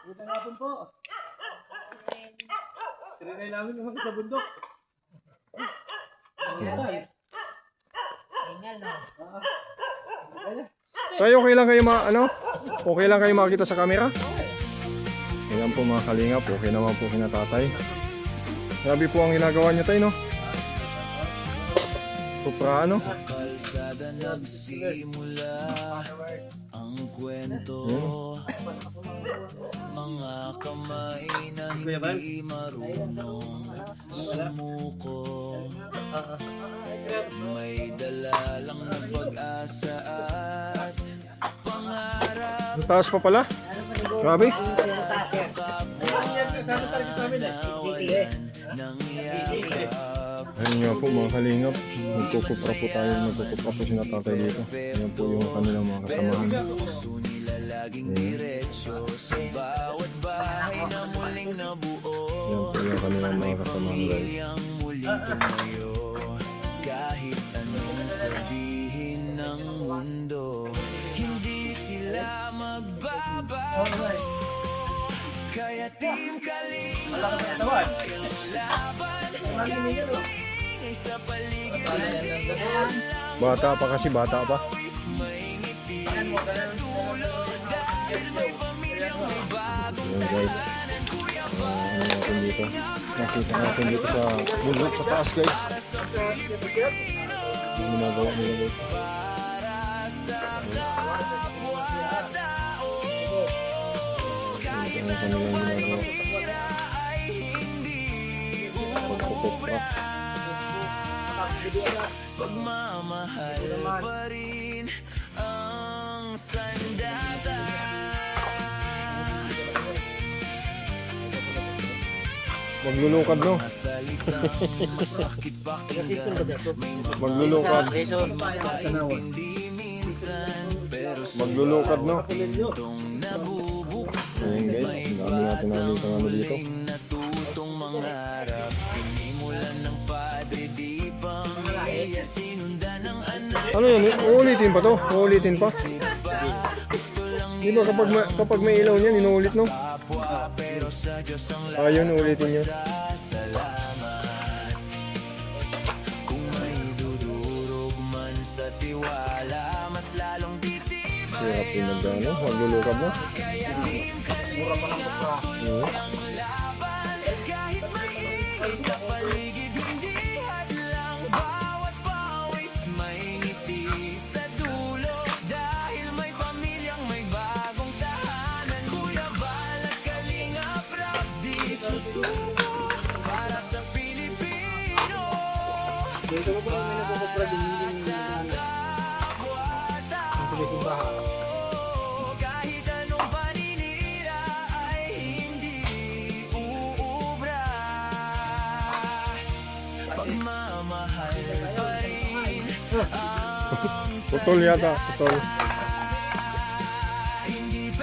Magandang hapon po. Trinay namin naman sa bundok. Tayo okay lang kayo okay lang kayo makita sa camera? Ayan po mga kalingap, okay naman po kina tatay. Grabe po ang ginagawa niyo tayo, no? Soprano. Sa kalsada nagsimula ang kwento. Mga kamay na hindi marunong sumuko. May dala lang na pag-asa at pangarap. Sa taas pa pala? Grabe. Ayun nga po mga kalingap, nagkukupra po tayo, nagkukupra po sina tatay dito. Ayan po yung kanilang mga kasamahan. Puso nila laging diretso sa bawat bahay na muling nabuo. Ayan po yung kanilang mga kasamahan guys. Ang muling tumayo kahit anong sabihin ng mundo, hindi sila magbabago. Kaya Team Kalinga yung laban, ingay sa paligid lang. Bata pa kasi, bata pa. May ngiti sa dulo dahil may pamilyang may bagong Ayan guys. Ano natin dito? Nakita natin dito sa bundok sa taas guys. Ang ginagawa nila guys. Ang kanilang ginagawa. Pagkukupra. Pagmamahal pa rin ang sandata. Maglulukad no? Salitang masakit pakinggan. Maglulukad. Hindi minsan pero Maglulukad no? itong nabubuksan. Ayan guys, ang dami natin nakikita nga dito. Natutong mangarap. Sinimulan ng padre di pamilya. Sinundan ng anak. Ano yan? Uulitin pa to? Uulitin pa? Di ba kapag may ilaw niyan, inuulit no? Pero sa Diyos ang Ayun, uulitin niya. salamat. Kung may dudurog man sa tiwala, mas lalong titibay. Hirap din nagdano, maglulukad no? Mura pa ng ang laban. Kahit may ingay sa paligid, hindi hadlang. Bawat pawis may ngiti sa dulo. Dahil may pamilyang may bagong tahanan. Kuya Bal at Kalingap Rap, di susuko para sa Pilipino. Para sa kapwa-tao. Kahit anong paninira ay hindi uubra. Pagmamahal pa rin ang Putol yata, putol.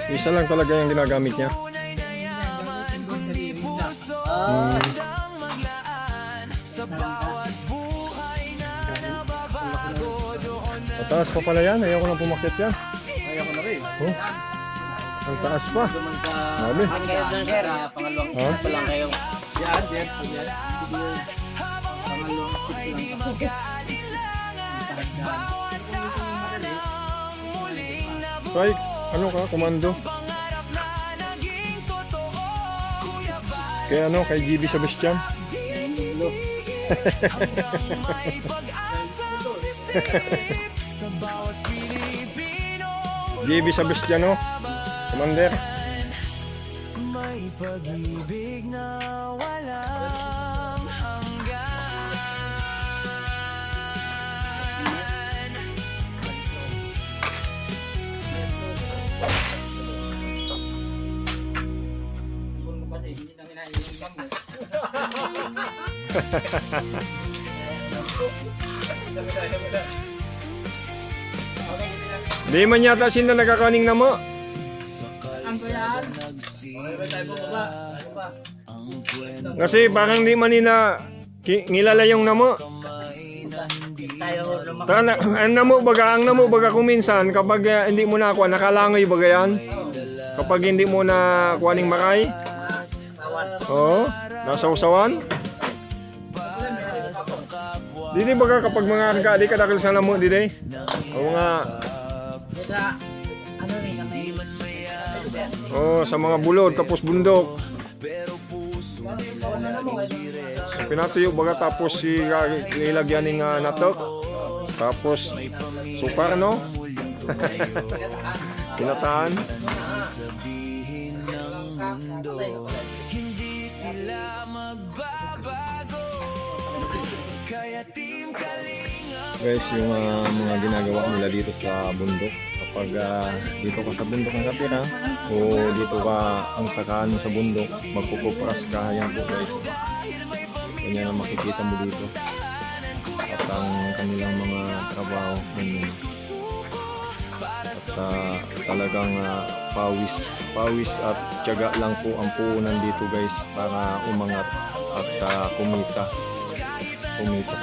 Isa lang talaga yung ginagamit niya. tunay na yaman, kundi puso handang maglaan sa bawat buhay na nababago. Doon na Mataas pa pala yan, ayaw ko lang pumakyat yan. Ayaw ko na rin. Oh, ang taas pa. Naman sa Grabe. kayo doon, sir. Pangalawang Ha? pa lang kayo. Yan, Jeff. Yan. Pangalawang tip lang ako. Try, ano ka, komando? pangarap na naging totoo. Kuya Bal, Kaya ano, kay GB Sebastian. may pag-asang sisilip sa bawat Pilipino. GB Sebastian, no? Commander. May pag-ibig na walang hanggan. Kasi hindi na minaiimbang mo. Di man yata sila nagkakaning na mo. Sa kalsada nagsimula ang kwento. Kasi parang di man nila ngilala yung namo. Tayo lumaki. Ang namo baga, kung minsan kapag hindi mo nakuha, nakalangoy baga yan. Dala Kapag hindi mo na kuhaning maray, oo, nasa usawan. Didi baga kapag mga angka, di ka dakil sa lamo, didi. O mga, Sa, ano rin na may... sa mga bulod, tapos bundok. Pinatuyo baga tapos si nilagyan ng natok. Tapos sukar, no? Pinataan. Hindi sila magbabago. Kaya Team Kalinga Guys, yung mga ginagawa nila dito sa bundok. Kapag dito ka sa bundok ng kapira o dito ka ang sakaan mo sa bundok, magpupupras ka. Yan po guys. Ganyan ang makikita mo dito. At ang kanilang mga trabaho. Ganyan. At talagang pawis at tiyaga lang po ang puhunan dito guys para umangat at kumita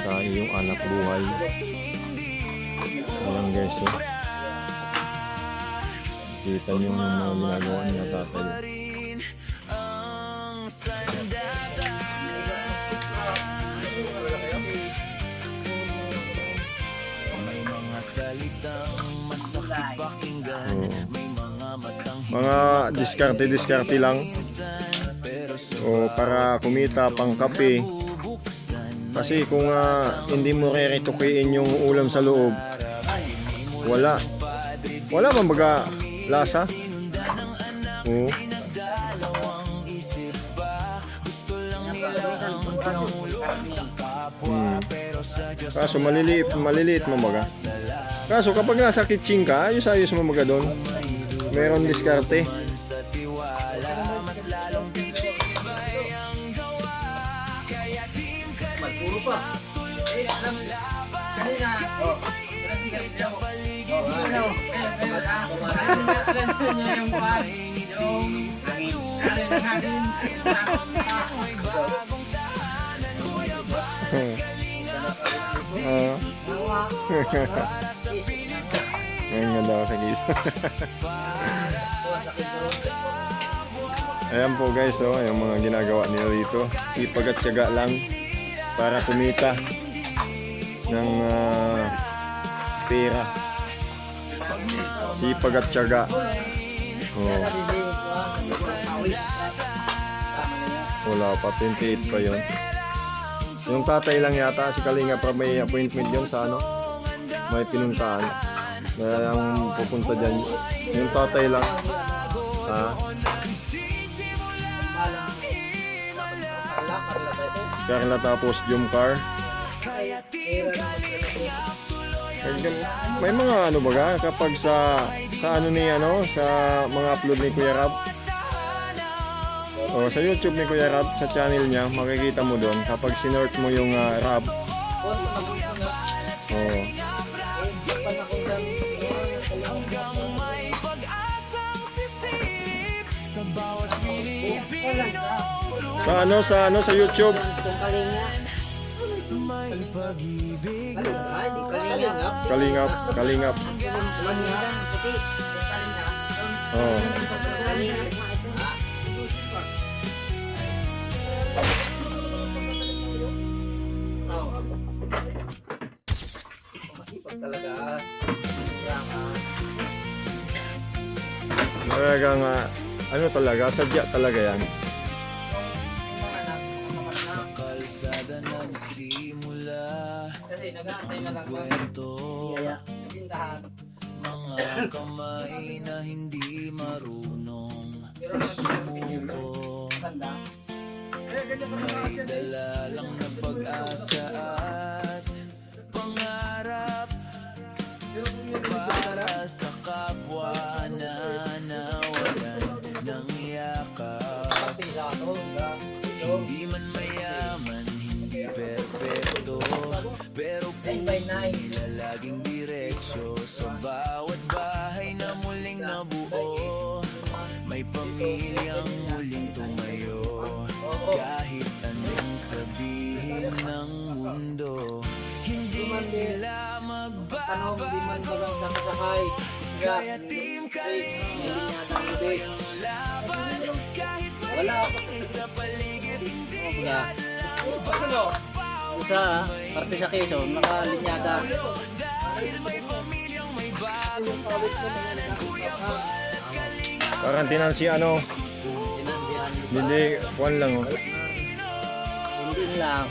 sa iyong anak buhay. Ayan guys, oh. Kita nyo yung mga ginagawa niya tatay. ang sandata. May mga salitang masakit pakinggan. May mga matang Mga diskarte lang o para kumita pang kape. Kasi kung hindi mo re-retokein yung ulam sa loob, wala man baga lasa. Oo. Kaso maliliit mo baga. Kaso kapag nasa kitchen ka, ayos mo baga doon. Meron diskarte. Puro pa. Eh, alam mo. Kanina. Oh. Yung bar. Yung hangin. Ang ganda ko sa gisa. Ayan po guys, oh, yung mga ginagawa nila dito. Sipag at tiyaga lang para kumita ng pera. Sipag at tiyaga. Oh. Wala pa, 28 pa yun. Yung tatay lang yata, si Kalinga para may appointment yun sa ano, may pinuntahan. Kaya ang pupunta dyan, yung tatay lang. Carla tapos Jumcar. May mga ano baga kapag sa ano ni ano sa mga upload ni Kuya Rab. O sa YouTube ni Kuya Rab, sa channel niya, makikita mo doon kapag sinort mo yung Rab. Oh. Sa ano sa YouTube. Kalingap. Oh. Talagang ano talaga, sadya talaga yan. Sa kalsada nagsimula ang kwento. Mga kamay na hindi marunong sumuko. May dala lang na pag-asa at pangarap para sa kapwa na nawalan ng yakap. Hindi man mayaman, hindi perpekto, pero puso nila laging diretsyo. Sa bawat bahay na muling nabuo, may pamilyang muling tumayo. Kahit anong sabihin ng mundo, hindi sila magbabago. Kaya Team Kalinga Wala ako. Wala. Isa, parte sa Quezon, nakalinyada. Karantinan si ano, Tinandihan. hindi, kuwan lang oh. Hindi lang.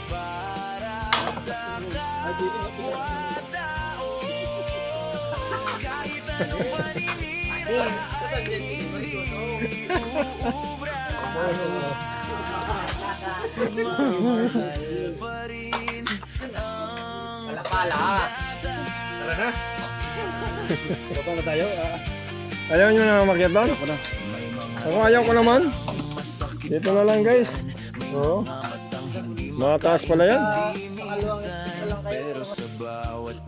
Pala-pala. Tara na. Baba na tayo. Ayaw nyo na makiat doon? Ako ayaw ko naman. Dito na lang guys. Oo. Mataas pala yan.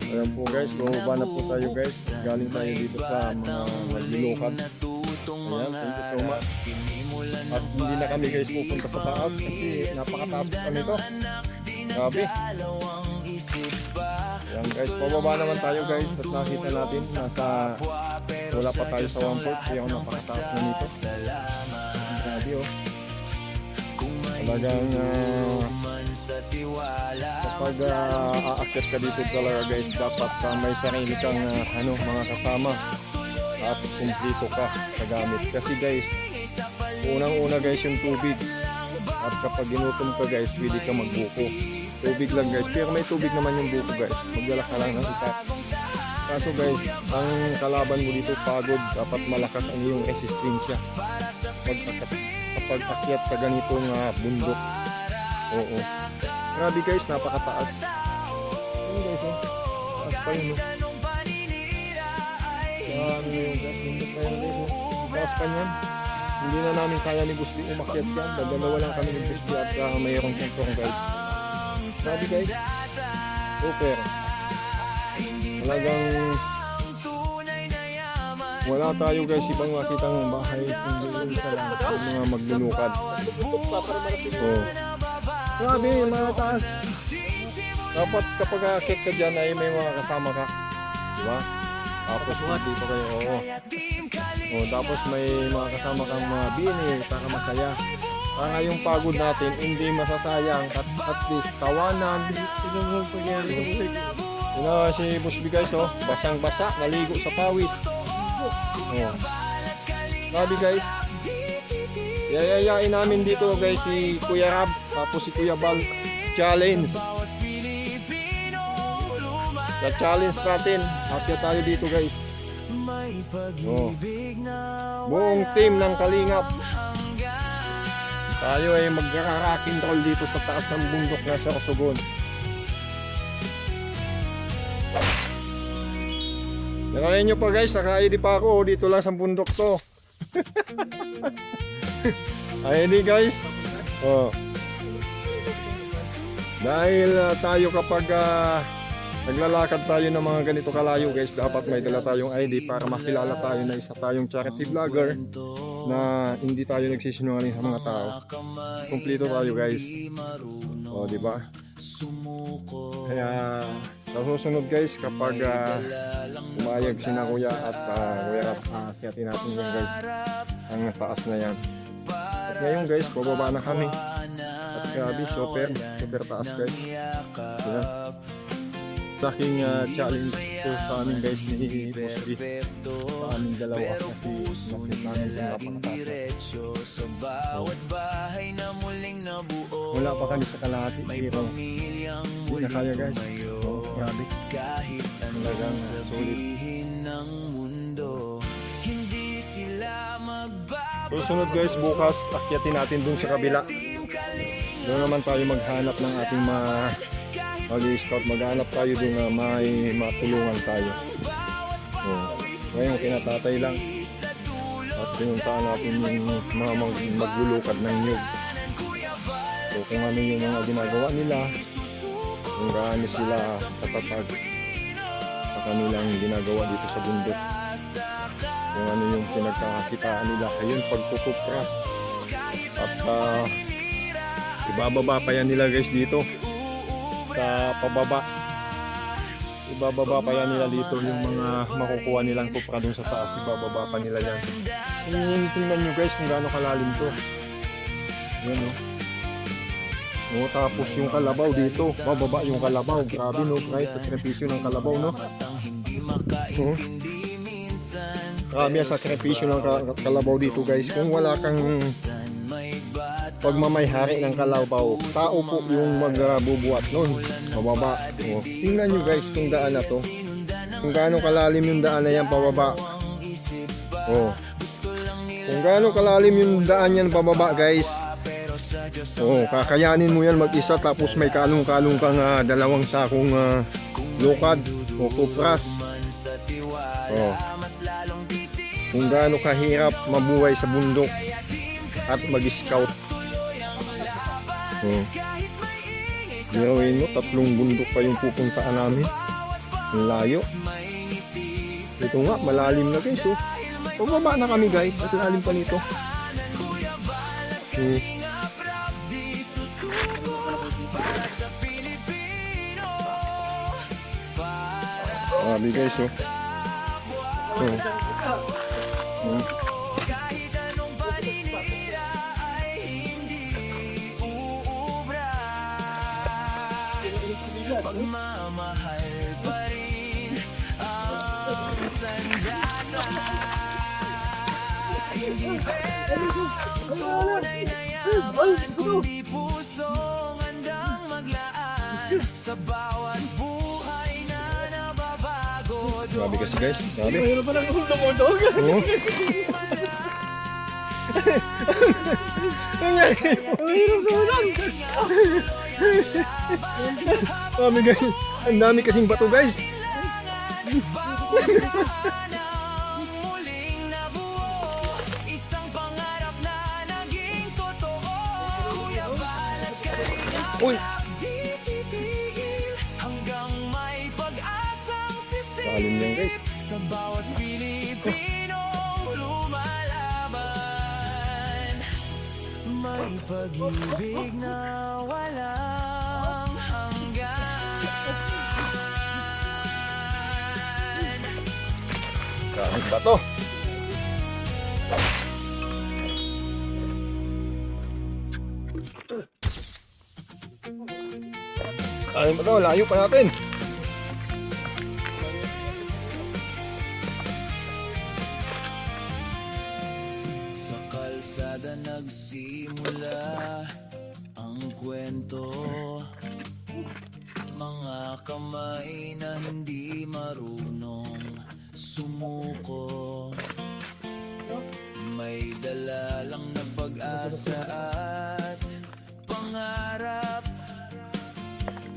Ayan po guys, bumaba na po tayo guys. Galing tayo dito sa mga maglulukad. Ayan, thank you so much. At hindi na kami guys pupunta sa taas kasi napakataas po kami to. Grabe. Ayan guys, pababa naman tayo guys at nakita natin nasa wala pa tayo sa 1 kaya napakataas na nito. Grabe oh. Talagang kapag aakyat ka dito talaga guys, dapat may sarili kang mga kasama at kumplito ka sa gamit. Kasi guys, unang-una guys yung tubig. At kapag ginutom ka guys, pwede ka magbuko. Tubig lang guys, pero may tubig naman yung buko guys. Magdala ka lang ng itak. Kaso guys, ang kalaban mo dito pagod, dapat malakas ang iyong resistensya sa pag-akyat sa ganitong bundok. Oo. Grabe guys, napakataas. Ano guys oh? Taas pa yun oh. Ano yung guys, bundok pa yun guys oh. Taas pa yan. Hindi na namin kaya ni Busli umakyat yan. Dalawa lang kami ni Busli at mayroong kontrong guys. Grabe guys. Super. Talagang wala tayo guys ibang makitang bahay kundi yung isa lang yung mga maglulukad. Oh. Grabe, mataas. Dapat kapag akit ka dyan ay may mga kasama ka. Diba? Tapos dito kayo, oo. Oh, tapos may mga kasama kang mga bini para masaya. Para yung pagod natin hindi masasayang at least tawanan. Yun na si Busby guys oh, basang-basa, naligo sa pawis. Oh. Sabi guys, yayayain namin dito guys si Kuya Rab, tapos si Kuya Bal. Challenge. Sa challenge natin, akyat tayo dito guys. Oh. Buong team ng Kalingap. Tayo ay magkaka-rocking roll dito sa taas ng bundok na Sorsogon. Nakain nyo pa guys, naka-ID pa ako dito lang sa bundok to. ID guys. Oh. Dahil tayo kapag naglalakad tayo ng mga ganito kalayo guys, dapat may dala tayong ID para makilala tayo na isa tayong charity vlogger na hindi tayo nagsisinungaling sa mga tao. Kumpleto tayo guys. O, di ba? Kaya sa susunod guys, kapag umayag si na Kuya at Kuya Rap, kiyatin natin yan guys, ang taas na yan. At ngayon guys, bababa na kami. At grabe, super taas guys. Yan. Sa aking challenge to sa amin guys ni Busby, sa aming dalawa kasi nakit namin kung napakataas. Wala pa kami sa kalahati pero hindi na kaya guys. So, grabe. Talagang solid. Susunod guys, bukas akyatin natin dun sa kabila. Doon naman tayo maghanap ng ating mag-scout, maghanap tayo doon na may matulungan tayo. So, ngayon kinatatay lang at pinuntaan natin yung mga maglulukad ng nyug. So kung ano yung mga ginagawa nila, kung gaano sila katatag sa kanilang ginagawa dito sa bundok, kung ano yung pinagkakakitaan nila, ayun pagtutupra at ibababa pa yan nila guys dito sa pababa. Ibababa pa yan nila dito yung mga makukuha nilang kupra dun sa taas. Ibababa pa nila yan. Tingnan nyo guys kung gaano kalalim to. Yan o. O, tapos yung kalabaw dito. Bababa yung kalabaw. Grabe no, guys. Sakripisyo ng kalabaw no. O. Grabe ang sakripisyo ng kalabaw dito guys. Kung wala kang pagmamayari ng kalabaw, tao po yung magbubuhat nun. Bababa. O. Tingnan nyo guys itong daan na to. Kung gaano kalalim yung daan na yan pababa. O. Kung gaano kalalim yung daan yan pababa guys. Oh, kakayanin mo yan mag-isa tapos may kalong-kalong kang dalawang sakong lokad o kupras. Oh. Kung gaano kahirap mabuhay sa bundok at mag-scout. Oh. Biruin mo, 3 bundok pa yung pupuntaan namin. Ang layo. Ito nga, malalim na guys. Oh. Pababa na kami guys, at lalim pa nito. Oh. Grabe guys oh. Oh. Oh. Kahit anong paninira ay hindi uubra. Pagmamahal pa rin ang sandata. Hindi pera tunay na yaman, kundi pusong handang maglaan sa bawat buhay na nababago. Grabe kasi guys, grabe. Mayroon pa lang akong dumodog. Oh. Grabe guys, ang dami kasing bato guys. Isang pangarap na naging totoo. Kuya Bal at Kalingap Uy, di titigil hanggang may pag-asang lalim yan guys. sa bawat Pilipinong lumalaban. May pag-ibig na walang hanggan. Daming bato. Daming bato, layo pa natin. Sa kalsada nagsimula ang kwento. Mga kamay na hindi marunong sumuko. May dala lang na pag-asa at pangarap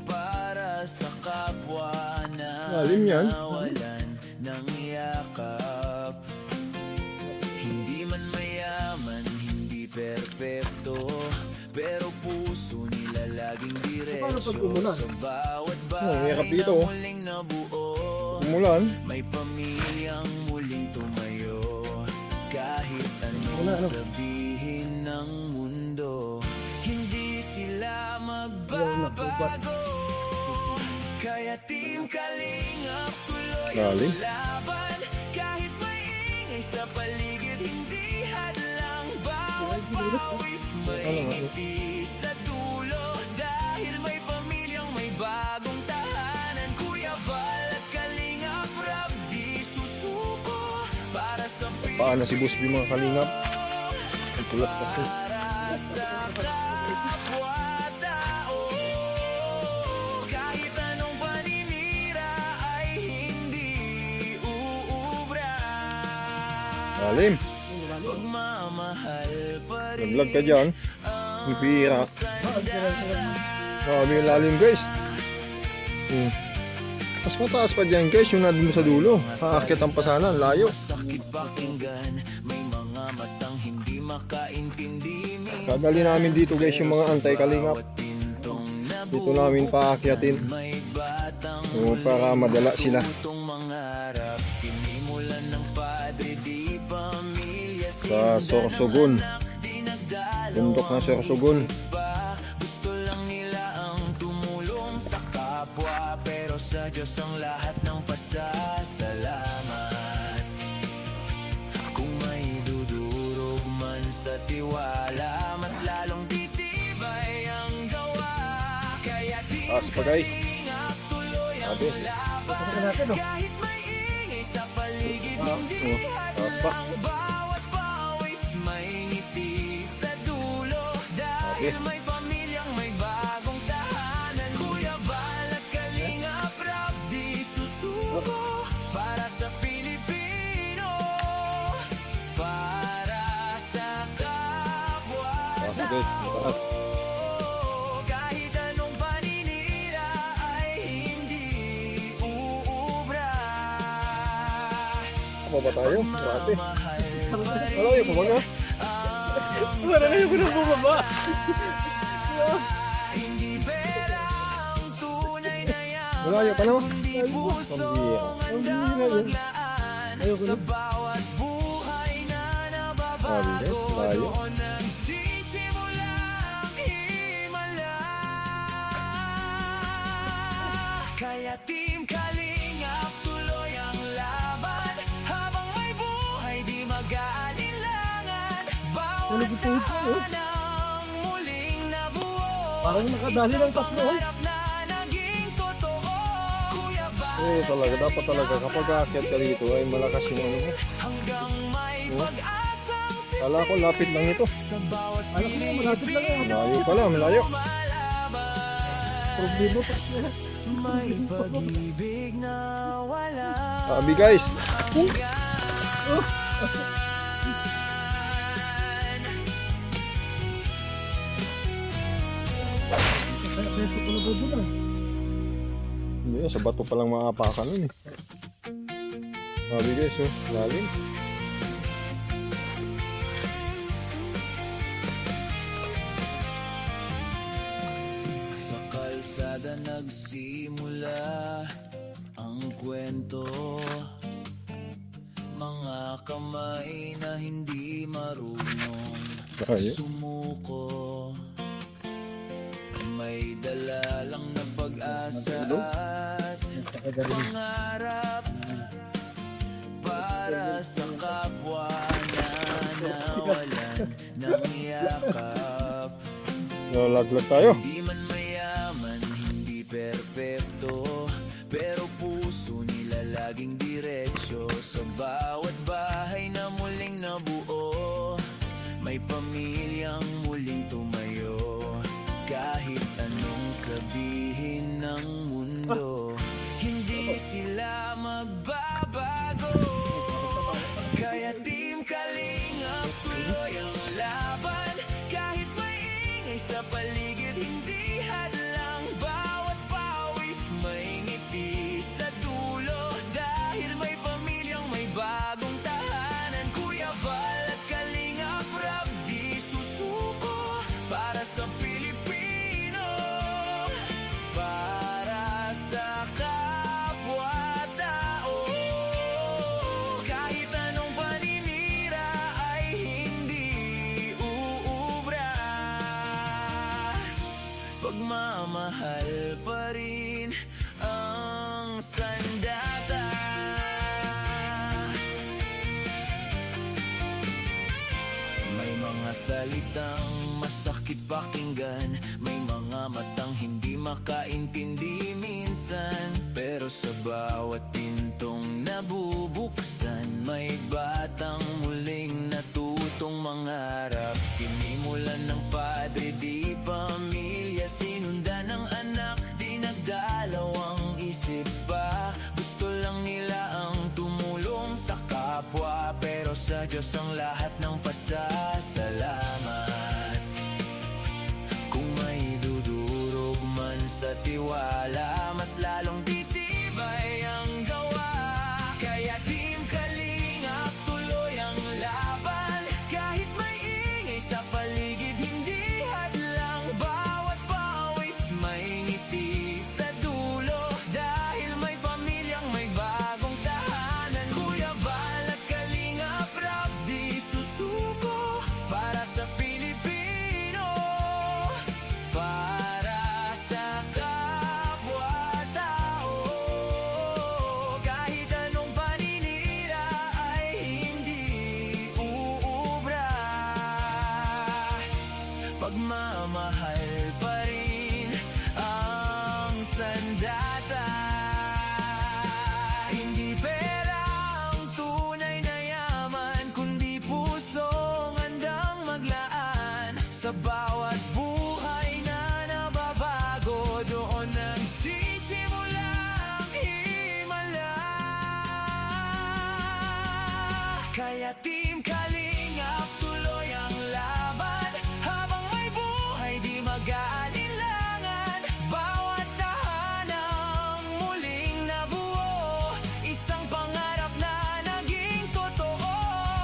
para sa kapwa na Lalim yan. nawalan ng yakap. Hindi man mayaman, hindi perpekto, pero puso nila laging diretso. Sa bawat yakap bahay dito, na oh. muling nabuo, Umulan. may pamilyang muling tumayo. Kahit anong sabihin ng mundo, hindi sila magbabago. Kaya Team Kalingap tuloy ang Lalim. laban. Kahit may ingay sa paligid, hindi hadlang. Bawat pawis may ngiti sa dulo. Dahil may pamilyang may bagong tahanan. Kuya Val at Kalingap Rap di susuko para sa Paano si Busby mga kalingap? Ang tulas kasi. para sa kapwa-tao. Kahit anong paninira ay hindi uubra. Lalim. Pagmamahal pa rin Nag-vlog ka dyan. Ang pira. Grabe yung lalim guys. Mas mataas pa dyan guys, yung nandun sa dulo. Haakit ang pasanan, layo. sakit pakinggan. May mga matang hindi makaintindi. Dadali namin dito guys yung mga anti-kalingap. Pintong Dito namin paakyatin. may batang O, para madala sila. Itong mangarap, sinimulan ng padre, di pamilya, Sa Sorsogon. Bundok ng Sorsogon. pa. Gusto lang nila ang tumulong sa kapwa, pero sa Diyos ang lahat ng pasasalamat. Kung may dudurog man sa tiwala, mas lalong Taas pa guys. Sabi. Pagkakas natin, no? Kahit may ingay sa paligid, hindi Taas pa. bawat pawis may ngiti sa dulo. Dahil may pamilyang may bagong tahanan. Kuya Val at Kalingap Rap, di susuko para sa Pilipino, para sa kapwa. Taas guys. Taas. Kahit anong paninira ay hindi uubra. Ano ba tayo? Grabe. Mahal pa rin Malayo pa ba nga? Wala na yung gunang bumaba. hindi pera ang tunay na yaman, Malayo pa naman. kundi pusong handang maglaan sa bawat buhay na Sabi guys, nababago. malayo. Doon nagsisimula ang himala. Kaya Team Kalingap, tuloy ang laban. Habang may buhay, di mag-aalinlangan. Bawat tahanang muling nabuo. Parang nakadali ng tatlo, oh. Pangarap na naging totoo. Kuya Val, Talaga, dapat talaga kapag aakyat ka dito ay malakas yung ano mo. hanggang may pag-asang Kala ko lapit lang ito. sa bawat Alam ko na, malapit lang yan. Malayo pala, malayo. malaban. Problema pa. May pag-ibig na wala Sabi guys. Peso ko na ba doon, ah? Hindi, sa bato pa lang maapakan nun eh. Sabi guys, oh, lalim. Sa kalsada nagsimula ang kwento. Mga kamay na hindi marunong Tayo. sumuko. May dala lang na pag-asa at pangarap para sa kapwa na nawalan ng yakap. Nalaglag tayo. Di man mayaman, hindi perpekto, pero puso nila laging diretsyo. Sa bawat bahay na muling nabuo, may pamilyang muling tumayo. Kahit anong sabihin ng mundo, hindi sila magbabago. Kaya Team Kalingap, tuloy ang laban. Kahit may ingay sa paligid, hindi hadlang. Bawat pawis may ngiti sa dulo. Dahil may pamilyang may bagong tahanan. Kuya Val at Kalingap Rap, di susuko para sa Pilipino, para sa kapwa-tao. Kahit anong paninira ay hindi uubra. Pagmamahal pa rin ang sandata. May mga salitang masakit pakinggan, may mga matang hindi makaintindi minsan. Pero sa bawat pintong nabubuksan, may batang muling natutong mangarap. Sinimulan ng padre, di pamilya, sinundan ng anak, di nagdalawang isip pa. Gusto lang nila ang tumulong sa kapwa, pero sa Diyos ang lahat ng pasasalamat. Kung may dudurog man sa tiwala, mas lalong titibay ang gawa. Kaya Team Kalingap, tuloy ang laban. Kahit may ingay sa paligid, hindi hadlang. Bawat pawis may ngiti sa dulo. Dahil may pamilyang may bagong tahanan. Kuya Val at Kalingap Rap, di susuko para sa Pilipino, para sa kapwa-tao. Kahit anong paninira ay hindi uubra. Pagmamahal pa rin ang sandata. Hindi pera ang tunay na yaman, kundi pusong handang maglaan. Sa bawat buhay na nababago, doon nagsisimula ang himala. Kaya Team Kalingap, tuloy ang laban. Habang may buhay, di mag-aalinlangan. Bawat tahanang muling nabuo, isang pangarap na naging totoo.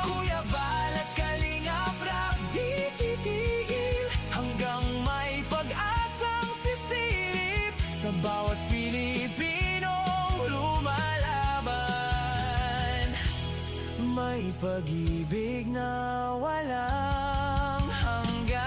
Kuya Bal at Kalingap Rap, di titigil hanggang may pag-asang sisilip sa bawat Pilipinong lumalaban. May pag-ibig na walang hanggan.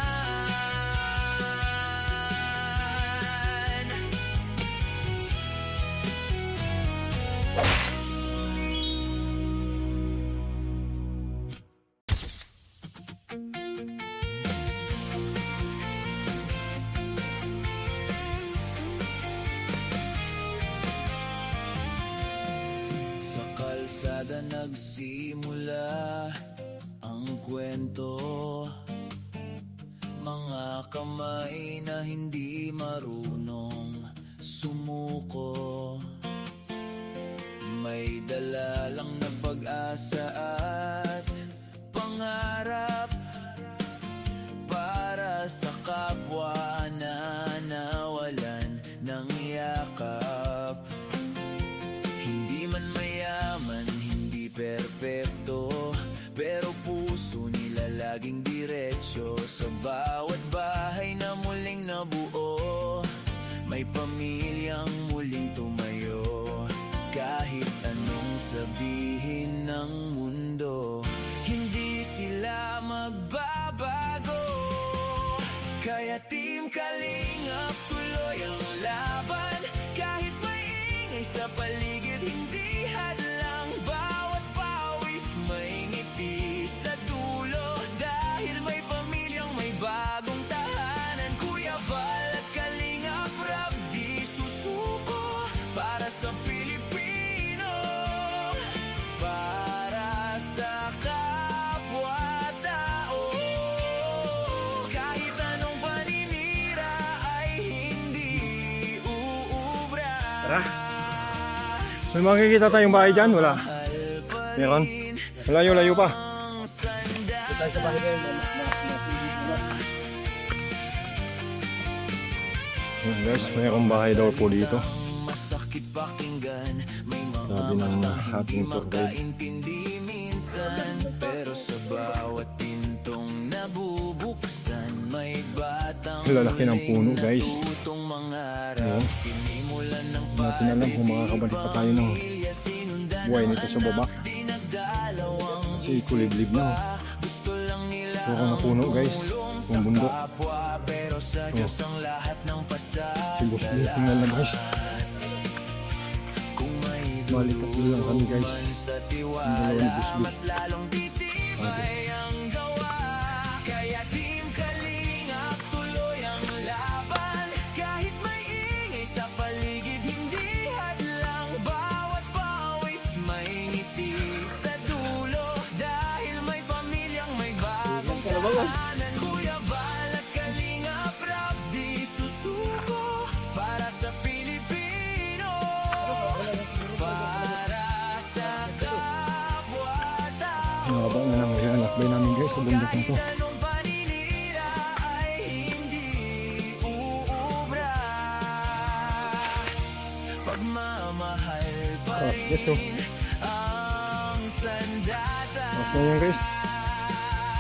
Sa kalsada nagsimula ang kwento. Mga kamay na hindi marunong sumuko. May dala lang na pag-asa at pangarap para sa kapwa na nawalan ng yakap. Hindi man mayaman, hindi perpekto, pero puso nila laging diretsyo. Sa bawat bahay na muling nabuo, may pamilyang muling tumayo. Kahit anong sabihin ng mundo, hindi sila magbabago. Kaya Team Kalingap, tuloy ang laban. Kahit may ingay sa paligid, hindi hadlang. Bawat pawis may ngiti sa dulo, dahil may pamilyang may bagong tahanan. Kuya Bal at Kalingap Rap, di susuko para sa Pilipino, para sa kapwa-tao. Kahit anong paninira ay hindi uubra. Tara. May makikita tayong bahay dyan? Wala. Meron? Layo-layo pa. Tayo sa bahay ngayon, Ayan guys, mayroong bahay daw po dito. Masakit pakinggan, may Sabi ng ating tour guide. makaintindi minsan, pero sa bawat pintong nabubuksan, may batang Lalaki ng puno guys. tutong mangarap. Oo. Sinimulan ng Natin alam kung makakabalik pa tayo ng pamilya, sinundan buhay nito sa baba. di nagdalawang Kasi kuliblib na. gusto lang nila Puro na puno guys. Kung bundok. kapwa, pero sa Diyos ang lahat ng Sibos din. Tingnan na guys. kung may Balik tatlo lang kami guys. man sa Ang tiwala, dalawang busbis. mas lalong titibay ang gawa. Kaya Team Kalingap, tuloy ang laban. Kahit may ingay sa paligid, hindi hadlang. Bawat pawis may ngiti sa dulo, dahil may pamilyang may bagong tahanan. Kuya Bal at Kalingap Rap, di susuko para sa Pilipino, para sa kapwa-tao. Ang haba na lang yung lakbay namin guys sa bundok na to. Anong paninira ay hindi uubra. Pagmamahal pa Taas guys oh. rin ang sandata. Taas na yan guys.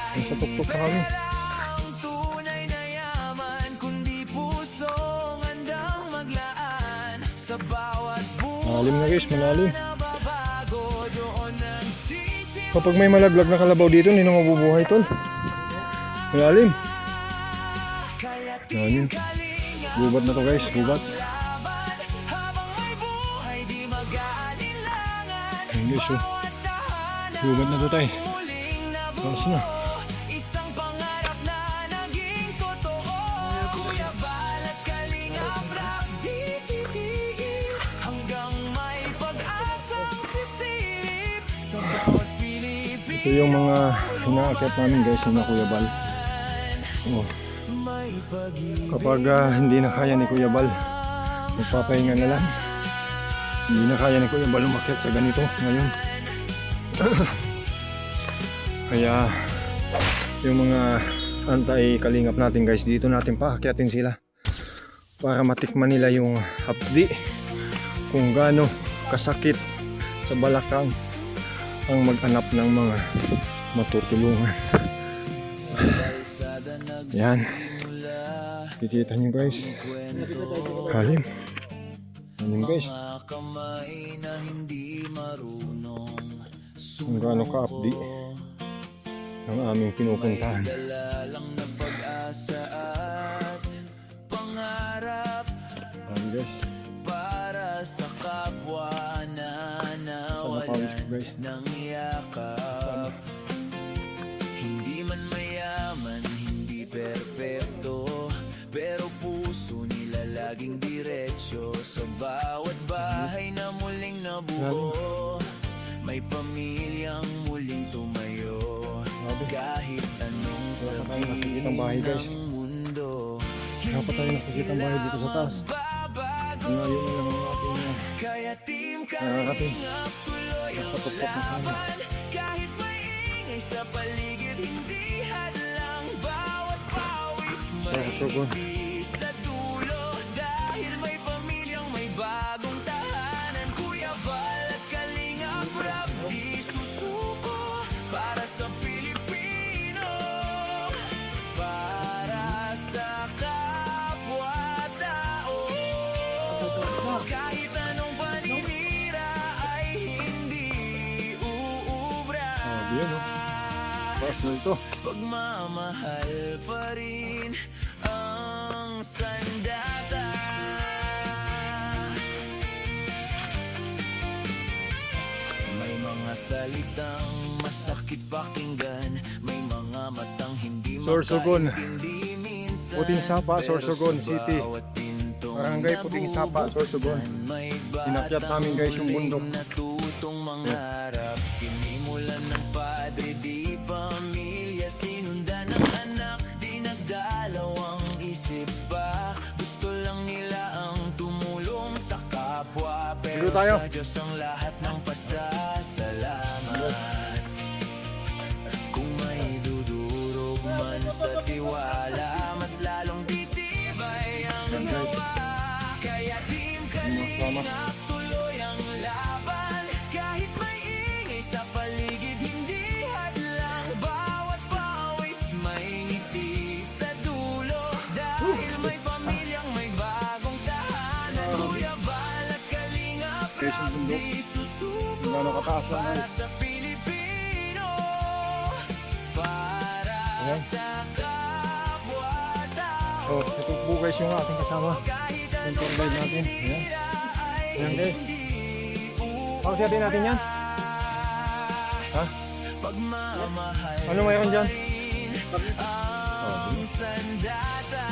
Nasa tuktok pa kami. Ang tunay na yaman, kundi pusong handang maglaan. Sa bawat Malalim na guys, malalim. nababago, doon nagsisimula. Kapag may malaglag na kalabaw dito, hindi na mabubuhay tol. Malalim. Kaya Yan yun. Kalingap, Gubat na to guys, gubat. laban. Habang may buhay, di mag-aalinlangan. Ayun guys oh. Bawat tahanan Gubat na to tay. muling nabuo. Taas na. Isang pangarap na naging totoo. Kuya Bal at Kalingap Rap, di titigil Ito yung mga inaakyat namin guys na Kuya Bal. Oh. Kapag hindi na kaya ni Kuya Bal, magpapahinga na lang. Hindi na kaya ni Kuya Bal umakyat sa ganito ngayon. Kaya yung mga anti-kalingap natin guys, dito natin paakyatin sila para matikman nila yung hapdi, kung gaano kasakit sa balakang ang mag-anap ng mga matutulungan. Yan, kikita nyo guys, halim guys, kung gaano ka-hapdi ang aming pinupuntahan. Ayan guys, para sa kapwa na nawalan ng yakap. Hindi man mayaman, hindi perpekto, pero puso nila laging diretsyo. Sa bawat bahay na muling nabuo, may pamilyang muling tumayo. Kahit anong sabihin ng mundo, wala pa tayo nakikita ang bahay dito sa taas. Ngayon na lang natin kaya team nakakating Kalingap tuloy ang sa tuktok ng kanya. kahit maingay sa paligid, hindi hadlang bawat pawis Sugon. maigi sa dulo. Dahil may pamilyang may bagong tahanan, Kuya Val at Kalingap Rap di susuko para sa Pilipino, para sa kapwa-tao. Kahit anong paninira ay hindi uubra. Diyan o, taas na ito. Pagmamahal pa rin ang sandata. May mga salitang masakit pakinggan, may mga matang hindi Sorsogon. makaintindi minsan. Puting Sapa, Pero Sorsogon sa City. bawat pintong Barangay Puting Sapa, Sorsogon. may Inakyat namin guys yung bundok. natutong mangarap. Sinimulan ng padre, di pamilya, sinundan ng anak, di nagdalawang isip pa. Gusto lang nila ang tumulong sa kapwa, pero Dito tayo. sa Diyos ang lahat ng pasasalamat. Kung may dudurog man sa tiwala, mas lalong titibay ang gawa. Kaya team Kalingap tuloy ang laban, kahit may ingay sa paligid, hindi hadlang bawat pawis may ngiti sa dulo. Dahil may pamilyang may bagong tahanan, Kuya Val at Kalingap Guys, yung Rap bundok. di susuko Gano'ng kataas lang para guys. sa Pilipino, para Ayan. sa kapwa-tao. So, ito po guys yung ating kasama. Kahit Yung tour guide natin. Ayan. ay Ayan guys. hindi Pagsiyatin natin yan. Ha? pagmamahal Ano mayroon dyan? ang sandata.